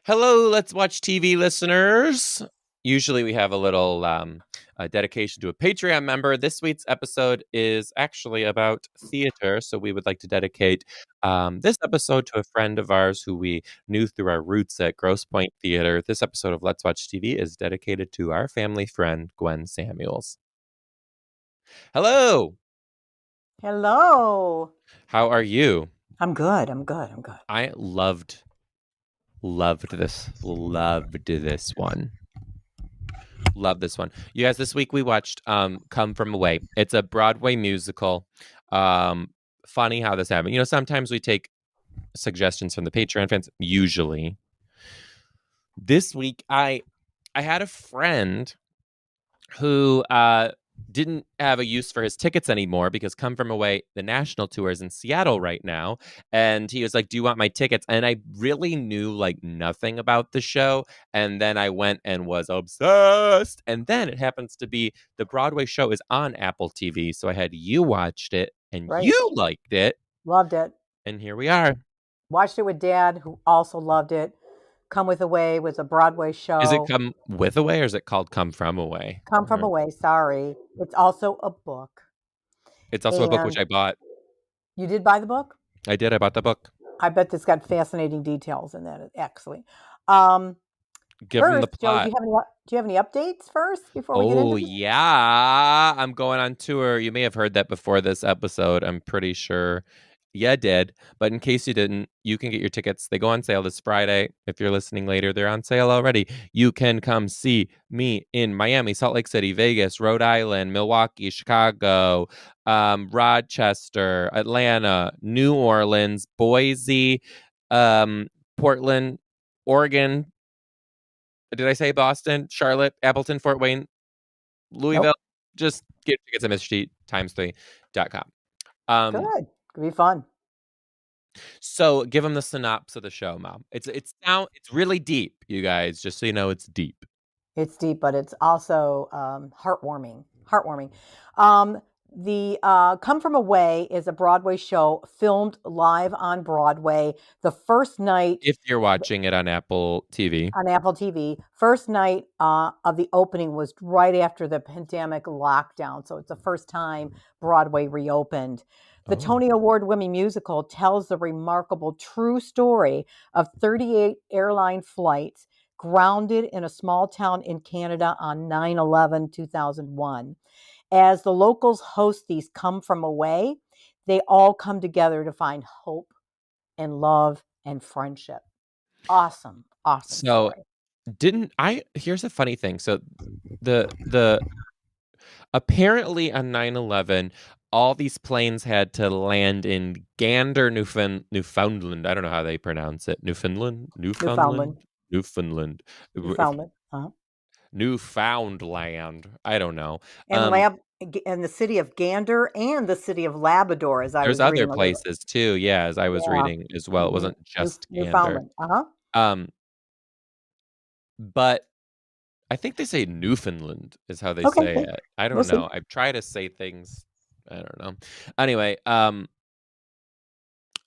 Hello, Let's Watch TV listeners. Usually we have a little dedication to a Patreon member. This week's episode is actually about theater, so we would like to dedicate this episode to a friend of ours who we knew through our roots at Grosse Pointe Theater. This episode of Let's Watch TV is dedicated to our family friend, Gwen Samuels. Hello! Hello. How are you? I'm good. I loved this one. Love this one. You guys, this week we watched Come From Away. It's a Broadway musical. Funny how this happened. You know, sometimes we take suggestions from the Patreon fans. Usually. This week I had a friend who didn't have a use for his tickets anymore because Come From Away, the national tour, is in Seattle right now. And he was like, do you want my tickets? And I really knew like nothing about the show. And then I went and was obsessed. And then it happens to be the Broadway show is on Apple TV. So I had you watched it and Right. you liked it. Loved it. And here we are. Watched it with Dad, who also loved it. Come With Away was a Broadway show. Is it Come With Away or is it called Come From Away? Come From Away, sorry. It's also a book. It's also a book which I bought. You did buy the book? I did. I bought the book. I bet it's got fascinating details in that, actually. Give them the plot. Joe, do you have any updates first before we get into this? Yeah. I'm going on tour. You may have heard that before this episode. I'm pretty sure. Yeah, I did. But in case you didn't, you can get your tickets. They go on sale this Friday. If you're listening later, they're on sale already. You can come see me in Miami, Salt Lake City, Vegas, Rhode Island, Milwaukee, Chicago, Rochester, Atlanta, New Orleans, Boise, Portland, Oregon. Did I say Boston, Charlotte, Appleton, Fort Wayne, Louisville? Nope. Just get tickets at Mr.D times3.com. Good. Could be fun. So give them the synopsis of the show, Mom. It's really deep, you guys. Just so you know, it's deep. It's deep, but it's also heartwarming. The Come From Away is a Broadway show filmed live on Broadway. The first night, if you're watching it on Apple TV. On Apple TV, first night of the opening was right after the pandemic lockdown. So it's the first time Broadway reopened. The Tony Award-winning musical tells the remarkable true story of 38 airline flights grounded in a small town in Canada on 9/11/2001. As the locals host these Come From Away, they all come together to find hope and love and friendship. Awesome. So story. Here's a funny thing. So the apparently on 9/11, all these planes had to land in Gander, Newfoundland. I don't know how they pronounce it. Newfoundland. Newfoundland. I don't know. And the city of Gander and the city of Labrador, as I was reading. There's other places too, yeah, as I was reading as well. It wasn't just Gander. But I think they say Newfoundland is how they say it. I don't know. I try to say things. I don't know. Anyway,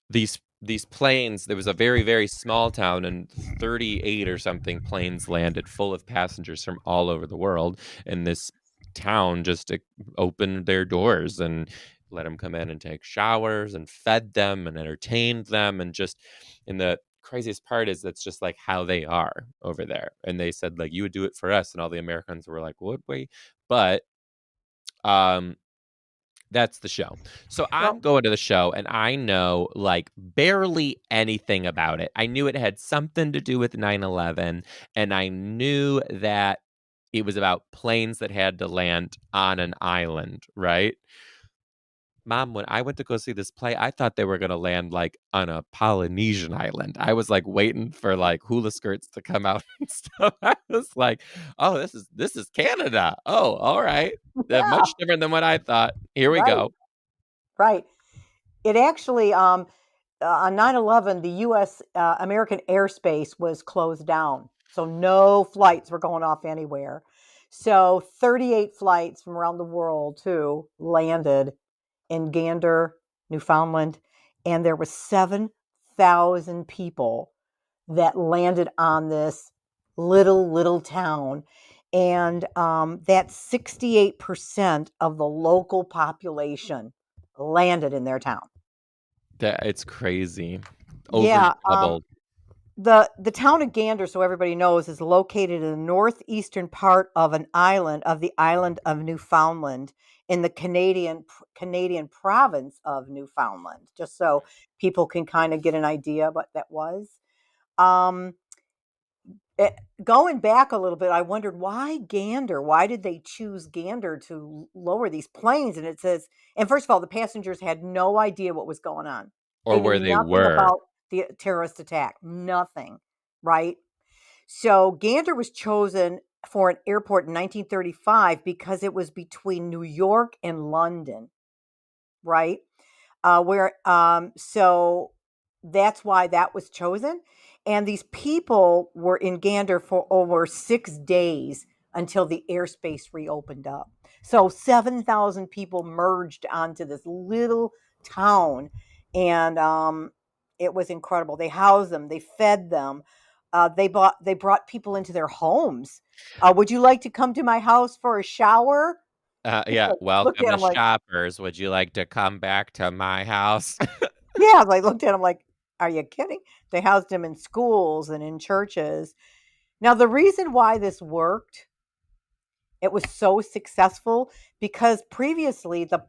these planes, there was a very, very small town and 38 or something planes landed full of passengers from all over the world. And this town just opened their doors and let them come in and take showers and fed them and entertained them. And the craziest part is that's just like how they are over there. And they said like, you would do it for us. And all the Americans were like, would we? But that's the show. So I'm going to the show and I know like barely anything about it. I knew it had something to do with 9/11 and I knew that it was about planes that had to land on an island, right? Mom, when I went to go see this play, I thought they were going to land like on a Polynesian island. I was like waiting for like hula skirts to come out and stuff. I was like, oh, this is Canada. Oh, all right. Yeah. Much different than what I thought. Here we go. Right. It actually, on 9/11, the U.S. American airspace was closed down. So no flights were going off anywhere. So 38 flights from around the world too landed in Gander, Newfoundland, and there were 7,000 people that landed on this little town. And that 68% of the local population landed in their town. That it's crazy. Over Yeah. doubled. The town of Gander, so everybody knows, is located in the northeastern part of the island of Newfoundland, in the Canadian province of Newfoundland. Just so people can kind of get an idea what that was. Um, Going back a little bit, I wondered why Gander? Why did they choose Gander to lower these planes? And it says, and first of all, the passengers had no idea what was going on. Or They knew where they nothing were. about the terrorist attack, nothing, right? So Gander was chosen for an airport in 1935 because it was between New York and London, right? Where so that's why that was chosen. And these people were in Gander for over 6 days until the airspace reopened up. So 7,000 people merged onto this little town, and it was incredible. They housed them, they fed them, they brought people into their homes. Would you like to come to my house for a shower? Yeah, Looked welcome at to him like, shoppers. Would you like to come back to my house? yeah, I looked at him like, "Are you kidding?" They housed him in schools and in churches. Now, the reason why this worked, it was so successful, because previously the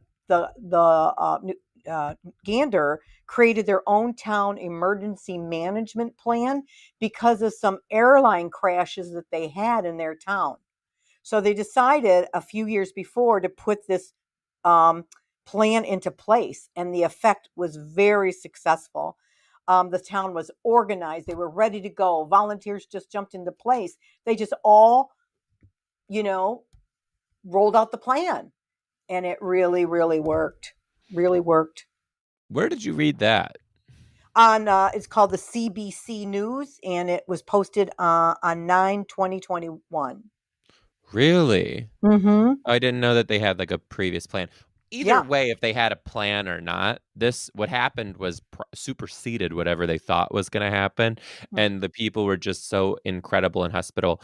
Gander created their own town emergency management plan because of some airline crashes that they had in their town. So they decided a few years before to put this um, plan into place, and the effect was very successful. The town was organized; they were ready to go. Volunteers just jumped into place. They just all, you know, rolled out the plan, and it really, really worked. Really worked. Where did you read that? On It's called the CBC News, and it was posted on 9/20/21. Really? Mm-hmm. I didn't know that they had like a previous plan. Either Yeah. way, if they had a plan or not, this what happened was superseded whatever they thought was going to happen, and the people were just so incredible and hospitable.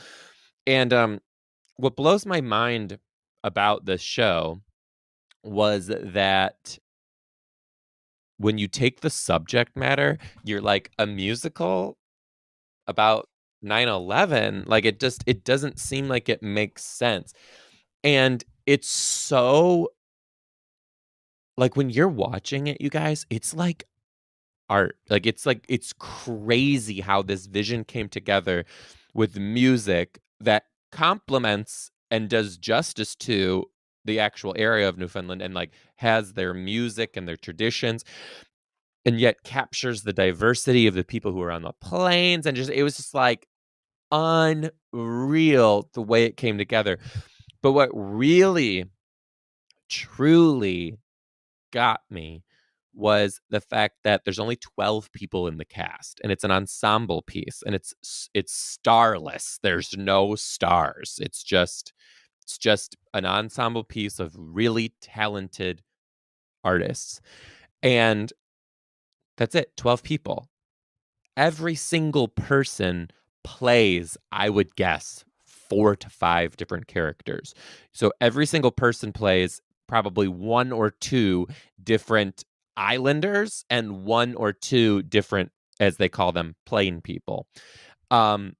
And what blows my mind about this show was that when you take the subject matter, you're like a musical about 9/11, like it doesn't seem like it makes sense. And it's so like when you're watching it, you guys, it's like art. Like it's crazy how this vision came together with music that complements and does justice to the actual area of Newfoundland, and like has their music and their traditions, and yet captures the diversity of the people who are on the plains, and just it was just like unreal the way it came together. But what really truly got me was the fact that there's only 12 people in the cast, and it's an ensemble piece, and it's starless. There's no stars. It's just an ensemble piece of really talented artists. And that's it. 12 people. Every single person plays, I would guess, 4 to 5 different characters. So every single person plays probably 1 or 2 different islanders and 1 or 2 different, as they call them, plain people. Um,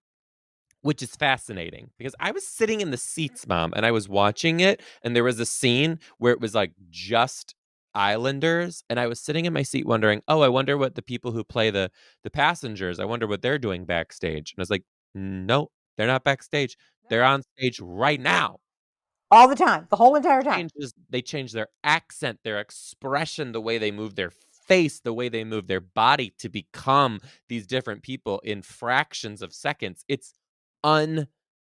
which is fascinating because I was sitting in the seats, Mom, and I was watching it, and there was a scene where it was like just islanders, and I was sitting in my seat wondering, "Oh, I wonder what the people who play the passengers, I wonder what they're doing backstage." And I was like, "No, they're not backstage. They're on stage right now." All the time, the whole entire time. They change their accent, their expression, the way they move their face, the way they move their body to become these different people in fractions of seconds. It's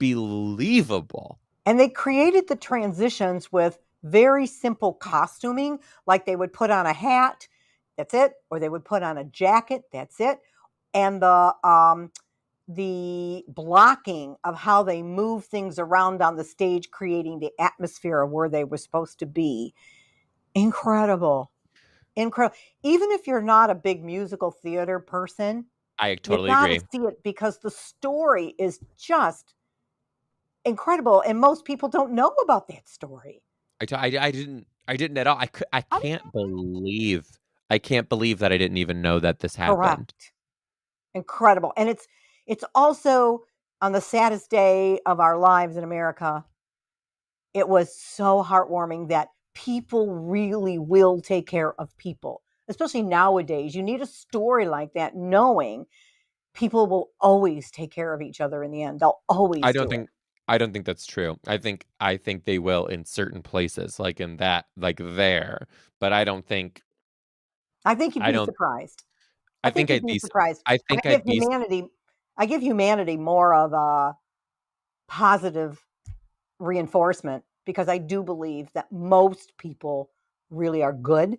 unbelievable. And they created the transitions with very simple costuming, like they would put on a hat, that's it, or they would put on a jacket, that's it. And the blocking of how they move things around on the stage, creating the atmosphere of where they were supposed to be. Incredible. Incredible. Even if you're not a big musical theater person, I You totally got to agree. see it because the story is just incredible, and most people don't know about that story. I didn't at all. I didn't I can't believe that I didn't even know that this happened. Correct. Incredible. And it's also on the saddest day of our lives in America. It was so heartwarming that people really will take care of people, especially nowadays. You need a story like that, knowing people will always take care of each other in the end. They'll I always don't do it. think I don't think that's true. I think they will in certain places, like in that, like there. But I think you'd I be don't surprised. I I think think you'd I'd be be surprised. I I think give I'd be humanity I give humanity more of a positive reinforcement because I do believe that most people really are good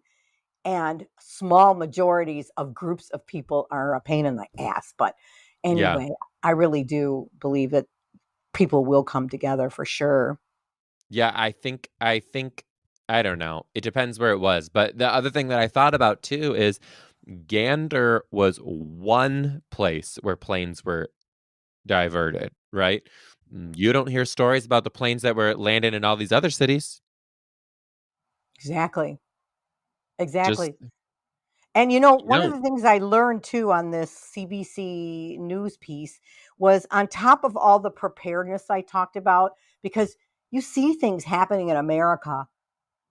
and small majorities of groups of people are a pain in the ass. But yeah. anyway, I really do believe that people will come together for sure. Yeah, I think I don't know. It depends where it was. But the other thing that I thought about too is Gander was one place where planes were diverted, right? You don't hear stories about the planes that were landing in all these other cities. Exactly. Just Exactly. And you one of don't. the things I learned too on this CBC news piece was on top of all the preparedness I talked about, because you see things happening in America.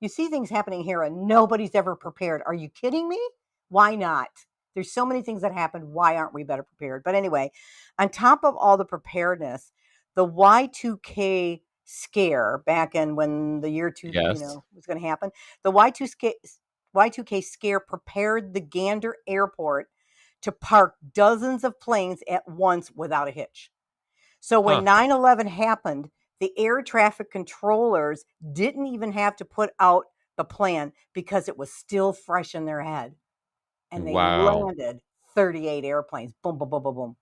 You see things happening here and nobody's ever prepared. Are you kidding me? Why not? There's so many things that happen. Why aren't we better prepared? But anyway, on top of all the preparedness, the Y2K scare back in when the year two, Yes. was going to happen, the Y2K scare prepared the Gander Airport to park dozens of planes at once without a hitch. So when Huh. 9/11 happened, the air traffic controllers didn't even have to put out the plan because it was still fresh in their head. And they Wow. landed 38 airplanes. Boom, boom, boom, boom, boom.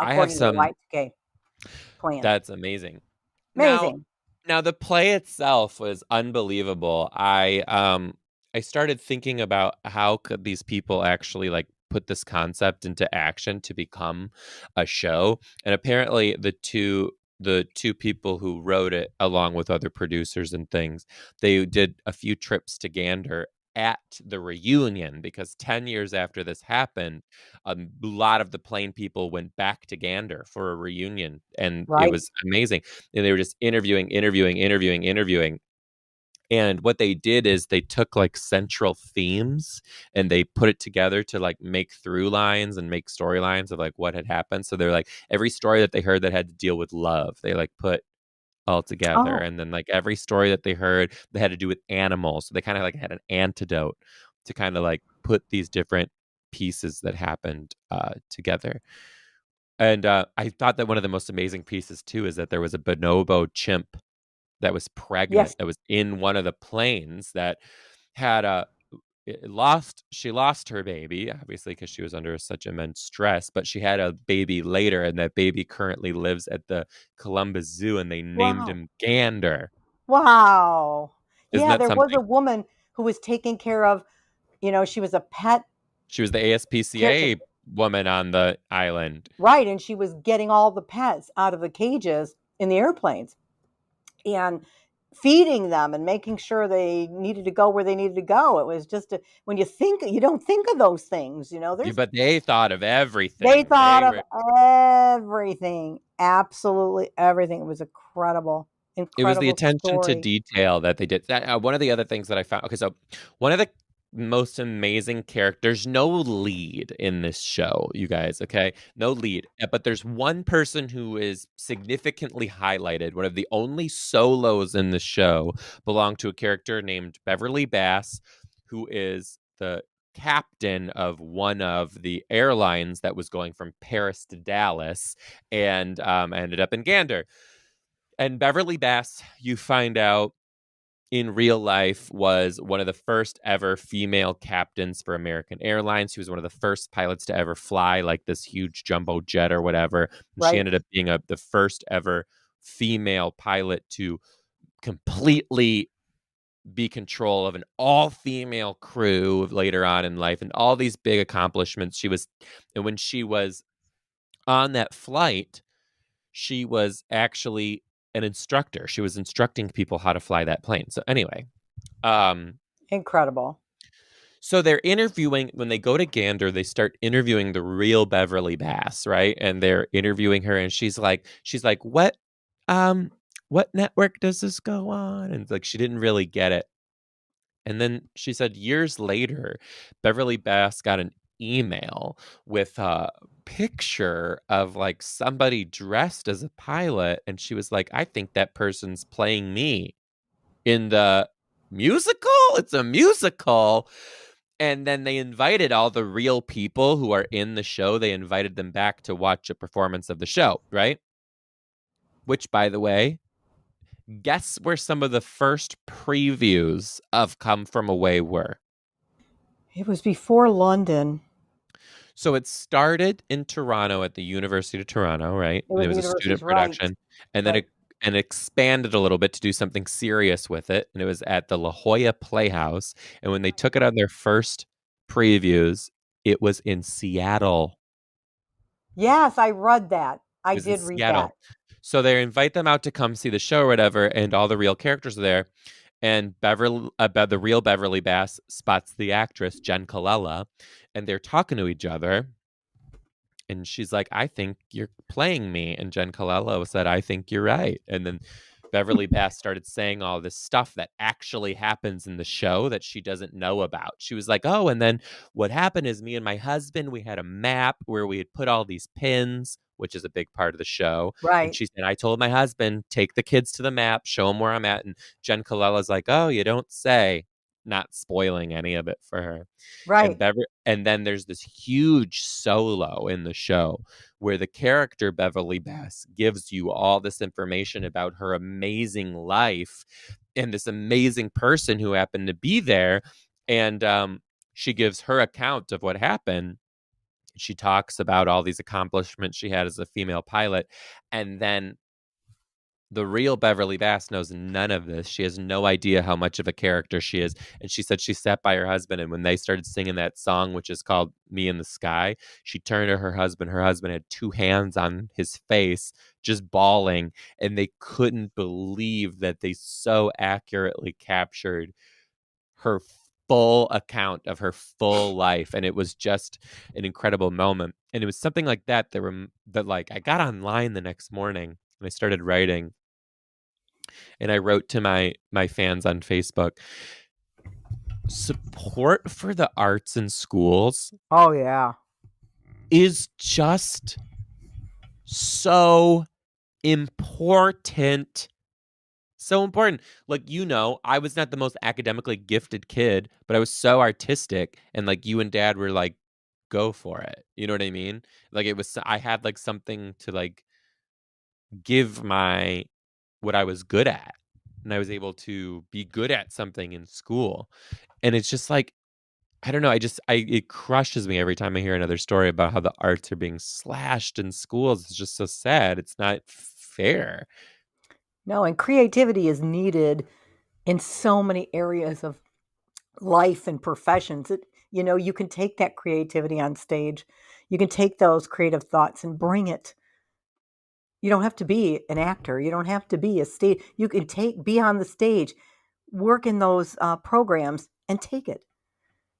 I have According to the some Y2K plan. That's amazing. Now, Amazing. now the play itself was unbelievable. I started thinking about how could these people actually like put this concept into action to become a show. And apparently the two people who wrote it along with other producers and things, they did a few trips to Gander at the reunion because 10 years after this happened, a lot of the plane people went back to Gander for a reunion, and it Right. was amazing. And they were just interviewing. And what they did is they took like central themes and they put it together to like make through lines and make storylines of like what had happened. So they're like every story that they heard that had to deal with love, they like put all together. Oh, And then like every story that they heard that had to do with animals. So they kind of like had an antidote to kind of like put these different pieces that happened together. And I thought that one of the most amazing pieces too is that there was a bonobo chimp that was yes. pregnant that was in one of the planes that had a lost she lost her baby obviously because she was under such immense stress, but she had a baby later, and that baby currently lives at the Columbus Zoo, and they named Wow. him Gander. Wow. Isn't Yeah, that there was something? a woman who was taking care of, she was a pet She was the caretaker. ASPCA woman on the island. Right, and she was getting all the pets out of the cages in the airplanes and feeding them and making sure they needed to go where they needed to go. It was just when you don't think of those things, Yeah, there's but they thought of they everything. thought They of were everything, absolutely everything. It was incredible, It was the incredible attention to story. detail that they did. One of the other things that I found. Okay, so one of the most amazing characters. No lead in this show, you guys. Okay, no lead, but there's one person who is significantly highlighted. One of the only solos in the show belong to a character named Beverly Bass, who is the captain of one of the airlines that was going from Paris to Dallas, and ended up in Gander. And Beverly Bass, you find out in real life, was one of the first ever female captains for American Airlines. She was one of the first pilots to ever fly like this huge jumbo jet or whatever. And she Right? ended up being the first ever female pilot to completely be control of an all-female crew later on in life and all these big accomplishments. And when she was on that flight, she was actually an instructor. She was instructing people how to fly that plane. So anyway, Incredible. so they're interviewing when they go to Gander, they start interviewing the real Beverly Bass, right? And they're interviewing her and she's like, what network does this go on? And like she didn't really get it. And then she said years later, Beverly Bass got an email with a picture of like somebody dressed as a pilot. And she was like, I think that person's playing me in the musical. It's a musical. And then they invited all the real people who are in the show. They invited them back to watch a performance of the show, right? Which, by the way, guess where some of the first previews of Come From Away were? It was before London. So it started in Toronto at the University of Toronto, right? It And was it the was a university's student right. production. And then Right. it expanded a little bit to do something serious with it. And it was at the La Jolla Playhouse. And when they took it on their first previews, it was in Seattle. Yes, I read that. It I was in did read that. Seattle. So they invite them out to come see the show or whatever, and all the real characters are there. And the real Beverly Bass spots the actress Jen Colella, and they're talking to each other. And she's like, I think you're playing me. And Jen Colella said, I think you're right. And then Beverly Bass started saying all this stuff that actually happens in the show that she doesn't know about. She was like, oh, and then what happened is me and my husband, we had a map where we had put all these pins, which is a big part of the show. And Right. she said, I told my husband, take the kids to the map, show them where I'm at. And Jen Colella's like, oh, you don't say, not spoiling any of it for her. Right. And then there's this huge solo in the show where the character Beverly Bass gives you all this information about her amazing life and this amazing person who happened to be there. And she gives her account of what happened. She talks about all these accomplishments she had as a female pilot. And then the real Beverly Bass knows none of this. She has no idea how much of a character she is. And she said she sat by her husband, and when they started singing that song, which is called Me in the Sky, she turned to her husband. Her husband had two hands on his face, just bawling. And they couldn't believe that they so accurately captured her full account of her full life. And it was just an incredible moment. And it was something like that that like I got online the next morning and I started writing. And I wrote to my fans on Facebook, support for the arts in schools Oh yeah. is just so important. So important. Like, I was not the most academically gifted kid, but I was so artistic. And like you and dad were like, go for it. You know what I mean? Like I had like something to like give what I was good at. And I was able to be good at something in school. And it's just like, I don't know. It crushes me every time I hear another story about how the arts are being slashed in schools. It's just so sad. It's not fair. No, and creativity is needed in so many areas of life and professions. You can take that creativity on stage. You can take those creative thoughts and bring it. You don't have to be an actor. You don't have to be a stage. You can be on the stage, work in those programs, and take it.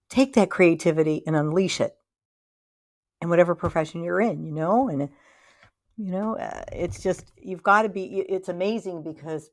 Take that creativity and unleash it in whatever profession you're in. And it's just you've got to be. It's amazing because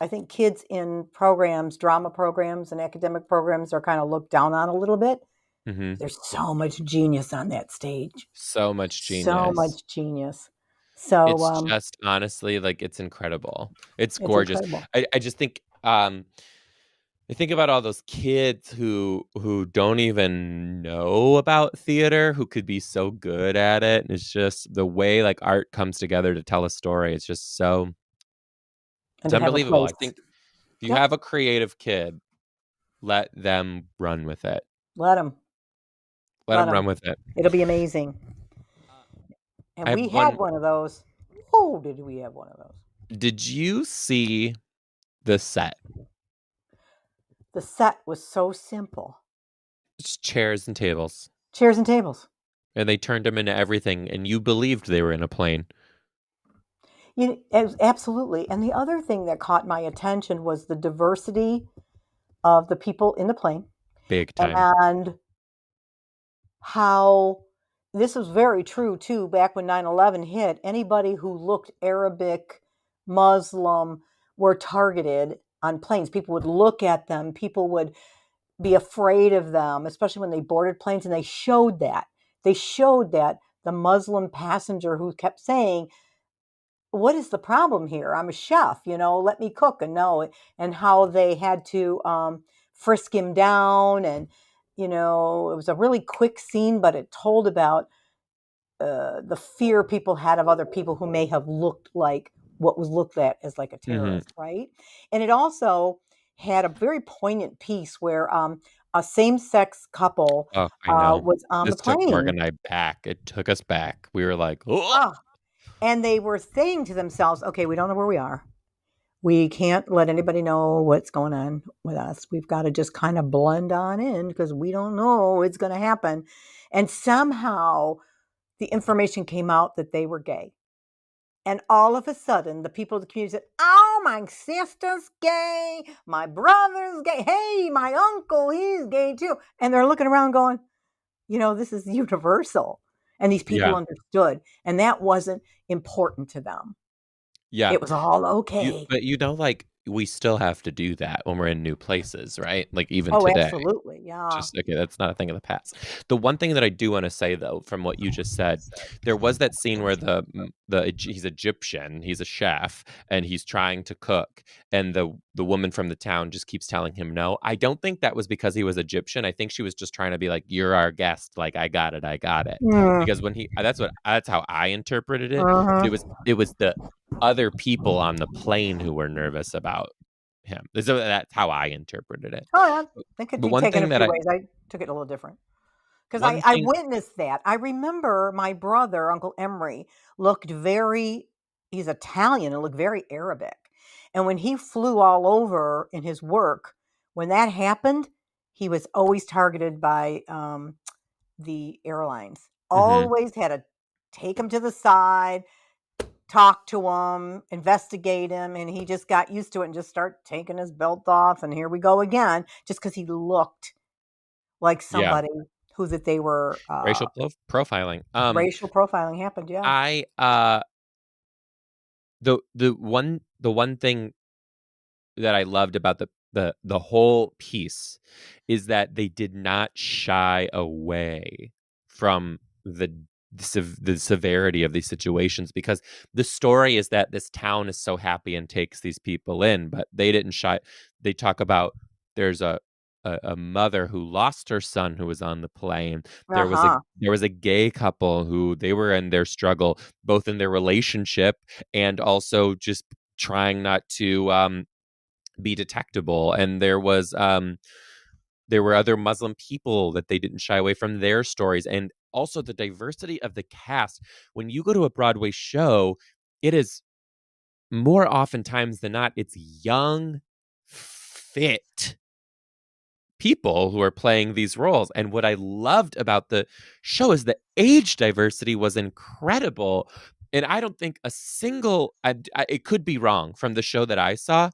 I think kids in programs, drama programs, and academic programs are kind of looked down on a little bit. Hmm. There's so much genius on that stage. So much So genius. much genius. So It's just honestly like it's incredible. It's it's gorgeous. incredible. I just think I think about all those kids who don't even know about theater, who could be so good at it. And it's just the way like art comes together to tell a story. And It's to have a unbelievable. place. I think if you Yep. have a creative kid, let them run with it. Let them. Let Let them run them. with it. It'll be amazing. I And have we had one. one of those. Oh, did we have one of those? Did you see the set? The set was so simple. Just chairs and tables. Chairs and tables. And they turned them into everything, and you believed they were in a plane. Absolutely. And the other thing that caught my attention was the diversity of the people in the plane Big time. and how this was very true too back when 9/11 hit. Anybody who looked Arabic, Muslim were targeted on planes. People would look at them, people would be afraid of them, especially when they boarded planes. And they showed that. They showed that the Muslim passenger who kept saying, what is the problem here? I'm a chef, let me cook. And no, and how they had to frisk him down. And, it was a really quick scene, but it told about the fear people had of other people who may have looked like what was looked at as like a terrorist, right? And it also had a very poignant piece where a same-sex couple Oh, I know. was on This the took Morgan plane. and I back. It took us back. We were like, oh. And they were saying to themselves, okay, we don't know where we are. We can't let anybody know what's going on with us. We've got to just kind of blend on in because we don't know what's going to happen. And somehow the information came out that they were gay. And all of a sudden, the people of the community said, oh, my sister's gay. My brother's gay. Hey, my uncle, he's gay too. And they're looking around going, this is universal. And these people understood. And that wasn't important to them. Yeah. It was all okay. But like, we still have to do that when we're in new places, right? Like even today. Absolutely. Yeah. Just okay, that's not a thing of the past. The one thing that I do want to say though, from what you just said, there was that scene where he's Egyptian, he's a chef, and he's trying to cook, and the woman from the town just keeps telling him no. I don't think that was because he was Egyptian. I think she was just trying to be like, "You're our guest. Like, I got it. Because when that's how I interpreted it. Uh-huh. It was the other people on the plane who were nervous about him. So that's how I interpreted it. Oh, yeah. It could But be one taken a thing that few ways. I took it a little different. Because one I thing witnessed that. I remember my brother, Uncle Emery, he's Italian and looked very Arabic. And when he flew all over in his work, when that happened, he was always targeted by the airlines. Always had to take him to the side, talk to him, investigate him, and he just got used to it and just started taking his belt off. And here we go again, just because he looked like somebody who that they were racial profiling. racial profiling happened. Yeah. I the one thing that I loved about the whole piece is that they did not shy away from the severity of these situations, because the story is that this town is so happy and takes these people in, but they didn't shy. They talk about there's a mother who lost her son who was on the plane. There was a gay couple who they were in their struggle, both in their relationship and also just trying not to be detectable. And there were other Muslim people that they didn't shy away from their stories. And also the diversity of the cast. When you go to a Broadway show, it is more oftentimes than not, it's young, fit people who are playing these roles. And what I loved about the show is the age diversity was incredible. And I don't think a single, it could be wrong from the show that I saw.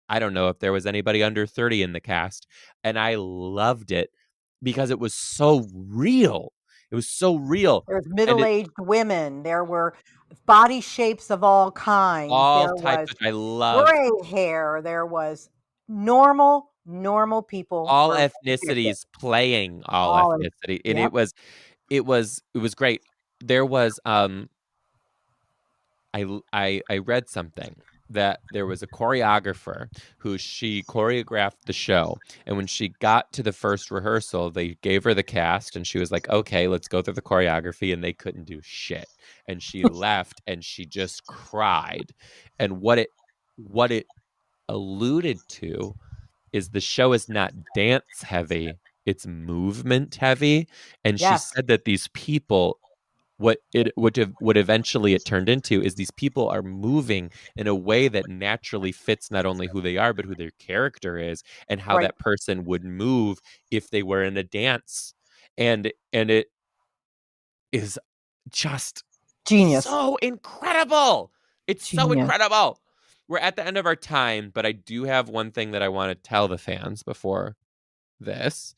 I don't know if there was anybody under 30 in the cast. And I loved it because it was so real. It was so real. There was middle-aged women. There were body shapes of all kinds. All There types, was which I love. gray hair. There was normal people. All ethnicities playing all ethnicity. And Yep. it was great. There was I read something that there was a choreographer who she choreographed the show, and when she got to the first rehearsal, they gave her the cast and she was like, okay, let's go through the choreography, and they couldn't do shit, and she left and she just cried. And what it alluded to is the show is not dance heavy, it's movement heavy. And she Yes. said that these people what it would eventually it turned into is these people are moving in a way that naturally fits not only who they are but who their character is, and how Right. that person would move if they were in a dance. And it is just Genius. so incredible. It's so Genius. incredible. We're at the end of our time, but I do have one thing that I want to tell the fans before this.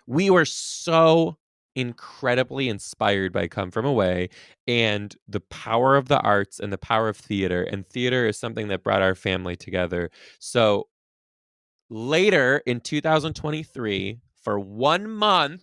We were so incredibly inspired by Come From Away and the power of the arts and the power of theater. And theater is something that brought our family together. So later in 2023, for 1 month,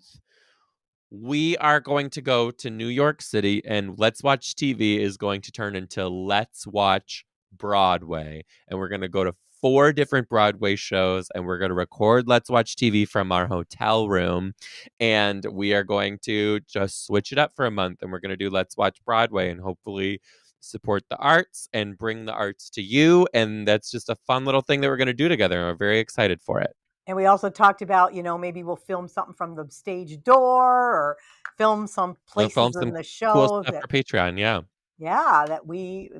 we are going to go to New York City, and Let's Watch TV is going to turn into Let's Watch Broadway. And we're going to go to 4 different Broadway shows, and we're going to record Let's Watch TV from our hotel room. And we are going to just switch it up for a month, and we're going to do Let's Watch Broadway and hopefully support the arts and bring the arts to you. And that's just a fun little thing that we're going to do together. And we're very excited for it. And we also talked about, maybe we'll film something from the stage door or film some We'll film places some in the cool show stuff that, for Patreon. Yeah.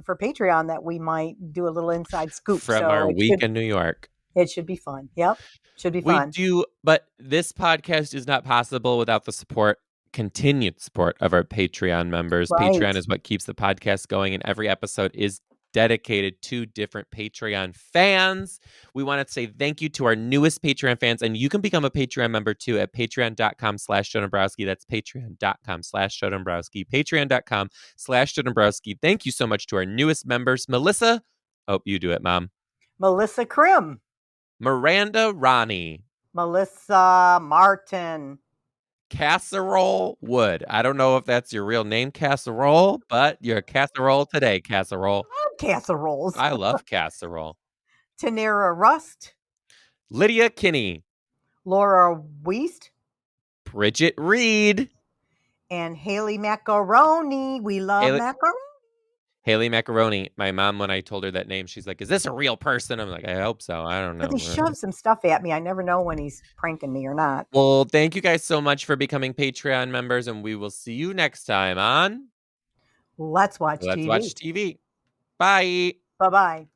for Patreon, that we might do a little inside scoop. From So our week in New York. it should be fun. Yep. Should be We fun. do, but this podcast is not possible without the continued support of our Patreon members. Right. Patreon is what keeps the podcast going, and every episode is dedicated to different Patreon fans. We want to say thank you to our newest Patreon fans, and you can become a Patreon member too at patreon.com/Joe Dombrowski. That's patreon.com/Joe Dombrowski. Patreon.com/Joe Dombrowski. Thank you so much to our newest members. Melissa, oh, you do it, Mom. Melissa Krim. Miranda Ronnie. Melissa Martin. Casserole Wood. I don't know if that's your real name, Casserole, but you're a casserole today, Casserole. I love casseroles. I love casserole. Tanera Rust. Lydia Kinney. Laura Weist. Bridget Reed. And Haley Macaroni. We love macaroni. Haley Macaroni. My mom, when I told her that name, she's like, is this a real person? I'm like, I hope so. I don't know. But he shoves some stuff at me. I never know when he's pranking me or not. Well, thank you guys so much for becoming Patreon members, and we will see you next time on Let's Watch TV. Let's Watch TV. Bye. Bye-bye.